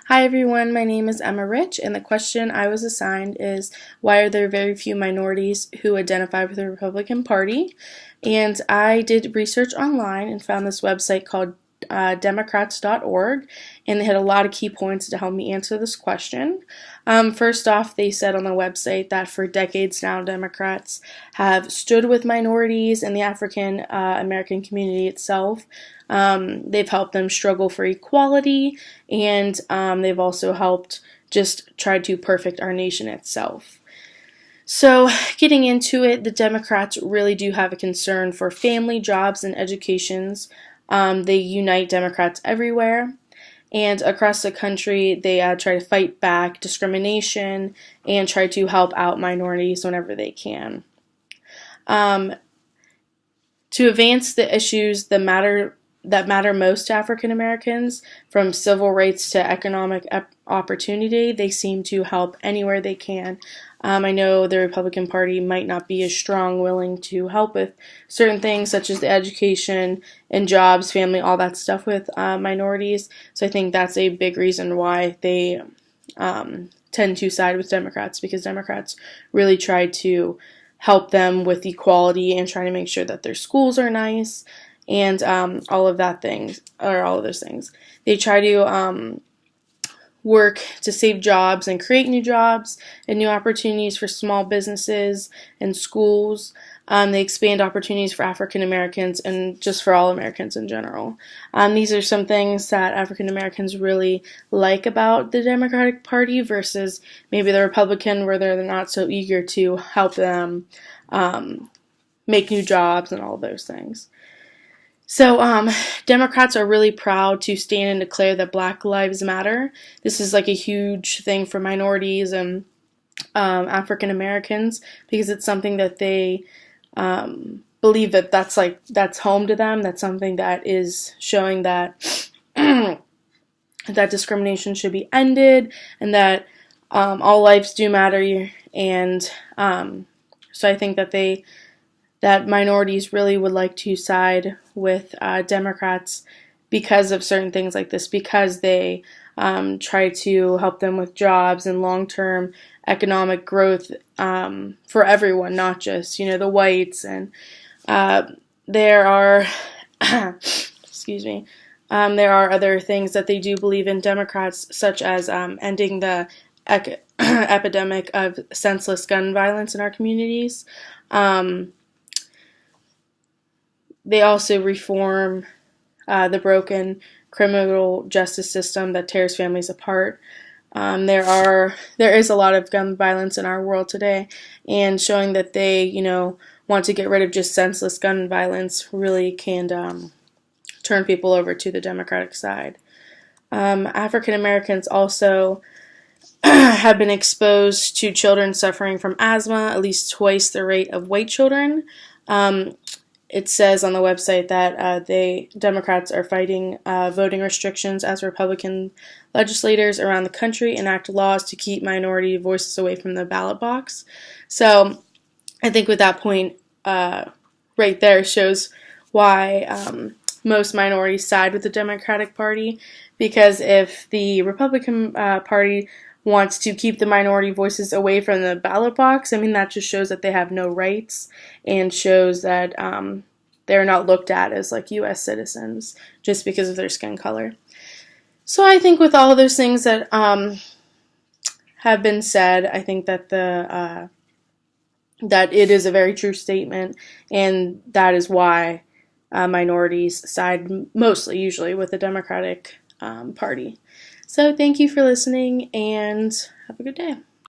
Hi everyone, my name is Emma Rich, and the question I was assigned is why are there very few minorities who identify with the Republican Party? And I did research online and found this website called democrats.org, and they had a lot of key points to help me answer this question. First off, they said on the website that for decades now, Democrats have stood with minorities and the African American community itself. They've helped them struggle for equality, and they've also helped just try to perfect our nation itself. So, getting into it, the Democrats really do have a concern for family, jobs, and educations. They unite Democrats everywhere, and across the country, they try to fight back discrimination and try to help out minorities whenever they can. To advance the issues that matter most to African Americans, from civil rights to economic opportunity, they seem to help anywhere they can. I know the Republican Party might not be as strong, willing to help with certain things such as the education and jobs, family, all that stuff with minorities. So I think that's a big reason why they tend to side with Democrats, because Democrats really try to help them with equality and try to make sure that their schools are nice and all of those things. They try to work to save jobs and create new jobs and new opportunities for small businesses and schools. They expand opportunities for African Americans and just for all Americans in general. These are some things that African Americans really like about the Democratic Party versus maybe the Republican, where they're not so eager to help them make new jobs and all those things. So, Democrats are really proud to stand and declare that Black Lives Matter. This is like a huge thing for minorities and African Americans, because it's something that they believe that's home to them. That's something that is showing that that discrimination should be ended, and that all lives do matter. And so I think that minorities really would like to side with Democrats because of certain things like this, because they try to help them with jobs and long-term economic growth for everyone, not just, the whites. And there are, there are other things that they do believe in, Democrats, such as ending the epidemic of senseless gun violence in our communities. They also reform the broken criminal justice system that tears families apart. There is a lot of gun violence in our world today, and showing that they, want to get rid of just senseless gun violence really can turn people over to the Democratic side. African Americans also have been exposed to children suffering from asthma at least twice the rate of white children. It says on the website that Democrats are fighting voting restrictions as Republican legislators around the country enact laws to keep minority voices away from the ballot box. So I think with that point right there shows why most minorities side with the Democratic Party, because if the Republican Party wants to keep the minority voices away from the ballot box, that just shows that they have no rights, and shows that they're not looked at as like U.S. citizens just because of their skin color. So I think with all of those things that have been said, I think that that it is a very true statement, and that is why minorities side usually with the Democratic Party. So thank you for listening, and have a good day.